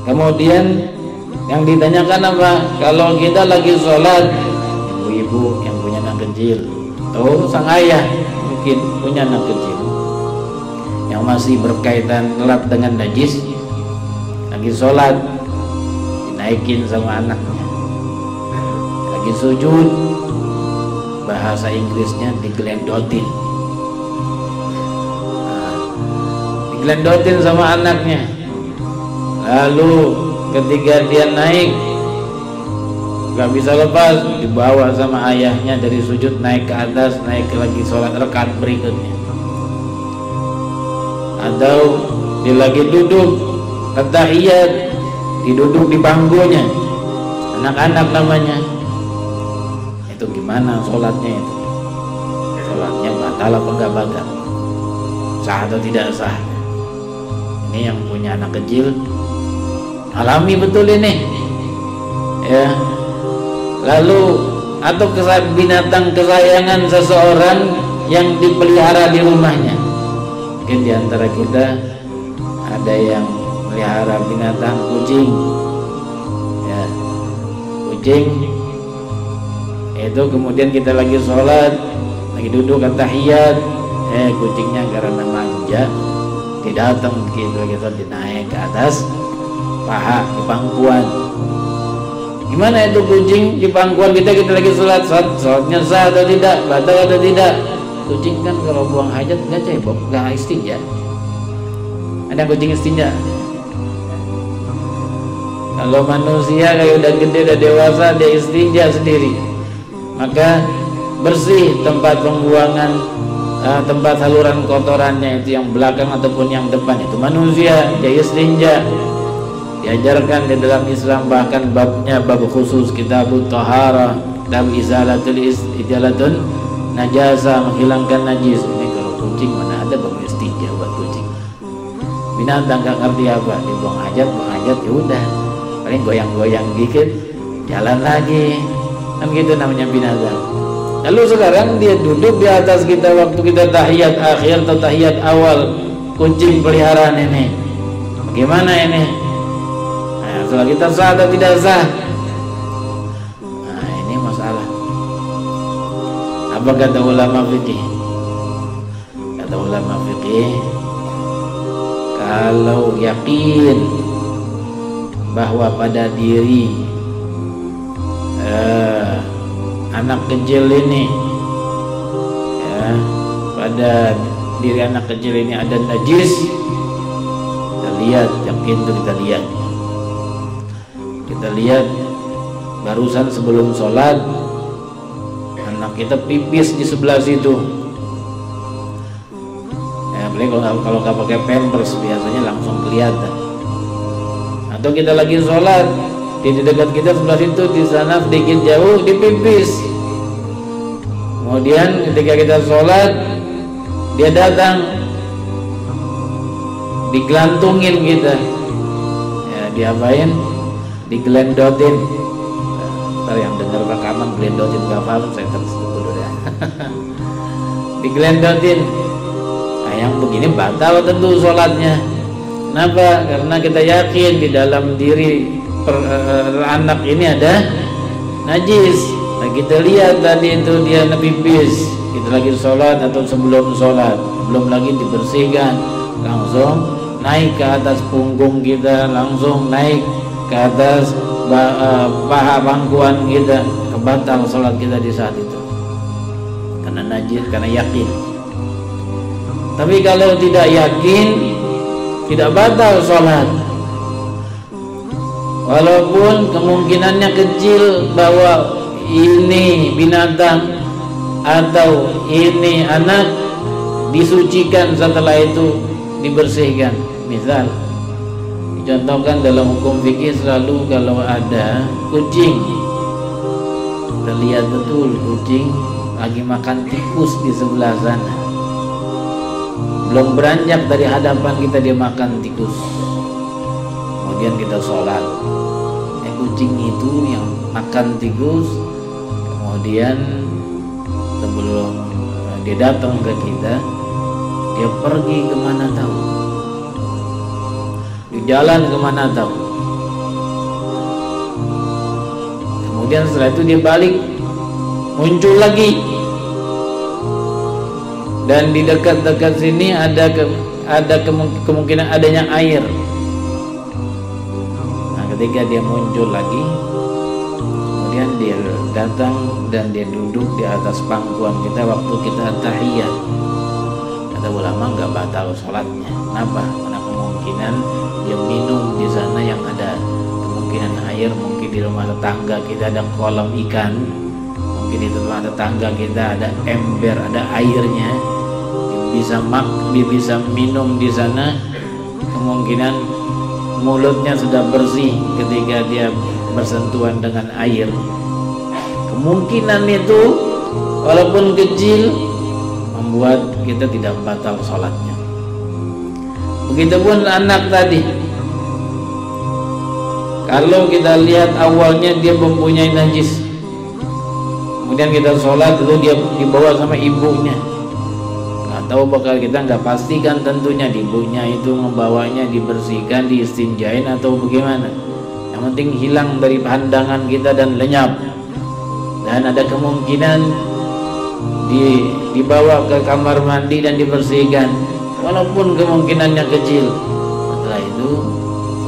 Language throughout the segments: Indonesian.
Kemudian yang ditanyakan apa? Kalau kita lagi sholat, ibu-ibu yang punya anak kecil atau sang ayah mungkin punya anak kecil yang masih berkaitan erat dengan najis, lagi sholat dinaikin sama anaknya, lagi sujud, bahasa Inggrisnya digelendotin, digelendotin sama anaknya. Lalu ketika dia naik gak bisa lepas, dibawa sama ayahnya dari sujud naik ke atas, naik lagi sholat rakaat berikutnya. Atau dia lagi duduk tahiyat, diduduk di bangkunya, anak-anak namanya. Itu gimana sholatnya itu? Sholatnya batal apa enggak batal? Sah atau tidak sah? Ini yang punya anak kecil alami betul ini, ya. Lalu atau binatang kesayangan seseorang yang dipelihara di rumahnya. Mungkin di antara kita ada yang melihara binatang kucing, ya, kucing itu kemudian kita lagi sholat, lagi duduk tahiyat, kucingnya karena manja dia datang gitu, kita dinaik ke atas paha di pangkuan. Gimana itu kucing di pangkuan kita lagi sholat, sholatnya sah atau tidak, batal atau tidak? Kucing kan kalau buang hajat nggak cebok, nggak istinja. Ada kucing istinja? Kalau manusia kayak udah gede, udah dewasa, dia istinja sendiri. Maka bersih tempat pembuangan, tempat saluran kotorannya, itu yang belakang ataupun yang depan, itu manusia, dia istinja. Diajarkan di dalam Islam, bahkan babnya bab khusus, kitabut taharah, kitab izalatun najasa, menghilangkan najis. Ini kalau kucing mana ada bab istinja buat kucing. Binatang gak ngerti apa, dibuang hajat, ya udah, paling goyang-goyang dikit, jalan lagi, kan gitu namanya binatang. Lalu sekarang dia duduk di atas kita waktu kita tahiyat akhir atau tahiyat awal, kucing peliharaan ini, bagaimana ini? Nah, soal kita sah atau tidak sah? Nah, ini masalah. Apa kata ulama fikih? Kata ulama fikih, kalau yakin bahwa pada diri anak kecil ini, ya, pada diri anak kecil ini ada najis, kita lihat, yakin itu kita lihat barusan sebelum sholat anak kita pipis di sebelah situ, ya, apalagi kalau nggak pakai pampers biasanya langsung kelihatan. Atau kita lagi sholat, di dekat kita sebelah situ, di sana sedikit jauh dipipis. Kemudian ketika kita sholat, dia datang, digelantungin kita, ya, diapain? Digelendotin. Ntar yang dengar rekaman gelendotin gak paham, saya terus dulu ya. Digelendotin. Nah, yang begini batal tentu sholatnya. Kenapa? Karena kita yakin di dalam diri anak ini ada najis. Nah, kita lihat tadi itu dia pipis, kita lagi sholat atau sebelum sholat, belum lagi dibersihkan, langsung naik ke atas punggung kita, langsung naik ke atas paha pangkuan kita, kebatal sholat kita di saat itu karena najis, karena yakin. Tapi kalau tidak yakin, tidak batal sholat, walaupun kemungkinannya kecil bahwa ini binatang atau ini anak disucikan setelah itu dibersihkan. Misal dicontohkan dalam hukum fikih, selalu kalau ada kucing, kita lihat betul kucing lagi makan tikus di sebelah sana, belum beranjak dari hadapan kita dia makan tikus, kemudian kita sholat, kucing itu yang makan tikus, kemudian sebelum dia datang ke kita, dia pergi kemana tahu, di jalan kemana tahu, Kemudian setelah itu dia balik, muncul lagi. Dan di dekat-dekat sini ada kemungkinan adanya air. Nah, ketika dia muncul lagi, kemudian dia datang dan dia duduk di atas pangkuan kita waktu kita tahiyat. Kata ulama nggak batal sholatnya. Kenapa? Karena kemungkinan dia minum di sana yang ada kemungkinan air. Mungkin di rumah tetangga kita ada kolam ikan, mungkin di rumah tetangga kita ada ember, ada airnya. Dia bisa minum di sana. Kemungkinan mulutnya sudah bersih ketika dia bersentuhan dengan air. Kemungkinan itu walaupun kecil membuat kita tidak batal sholatnya. Begitupun anak tadi, kalau kita lihat awalnya dia mempunyai najis, kemudian kita sholat lalu dia dibawa sama ibunya, nggak tahu bakal, kita nggak pastikan tentunya ibunya itu membawanya dibersihkan, diistinjain atau bagaimana. Yang penting hilang dari pandangan kita dan lenyap. Dan ada kemungkinan dibawa ke kamar mandi dan dibersihkan, walaupun kemungkinannya kecil. Setelah itu,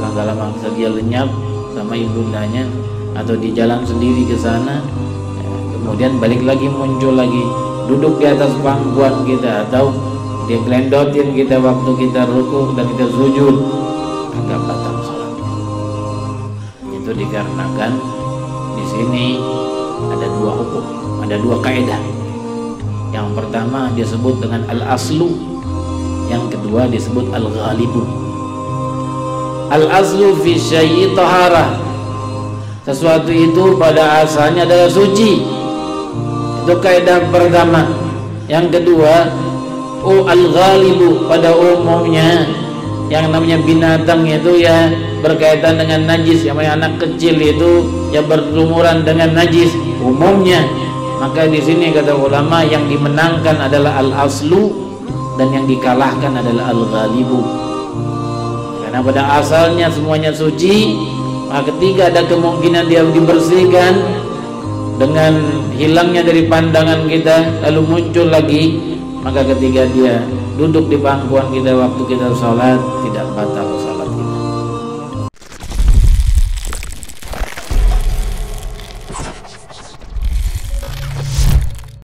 setelah masa dia lenyap sama ibundanya atau di jalan sendiri ke sana, kemudian balik lagi, muncul lagi, duduk di atas pangkuan kita atau dia gelendotin kita waktu kita rukuk dan kita sujud, agak batal sholatnya. Itu dikarenakan di sini ada dua hukum, ada dua kaidah. Yang pertama disebut dengan al-aslu, yang kedua disebut al-ghalibu. Al-aslu fi syai'i taharah, sesuatu itu pada asalnya adalah suci. Itu kaidah pertama. Yang kedua, al-ghalibu, pada umumnya yang namanya binatang itu ya berkaitan dengan najis. Yang namanya anak kecil itu ya berlumuran dengan najis umumnya. Maka di sini kata ulama yang dimenangkan adalah al-aslu dan yang dikalahkan adalah al-ghalibu. Karena pada asalnya semuanya suci, maka ketika ada kemungkinan dia dibersihkan dengan hilangnya dari pandangan kita lalu muncul lagi, maka ketika dia duduk di pangkuan kita waktu kita sholat tidak batal sholat.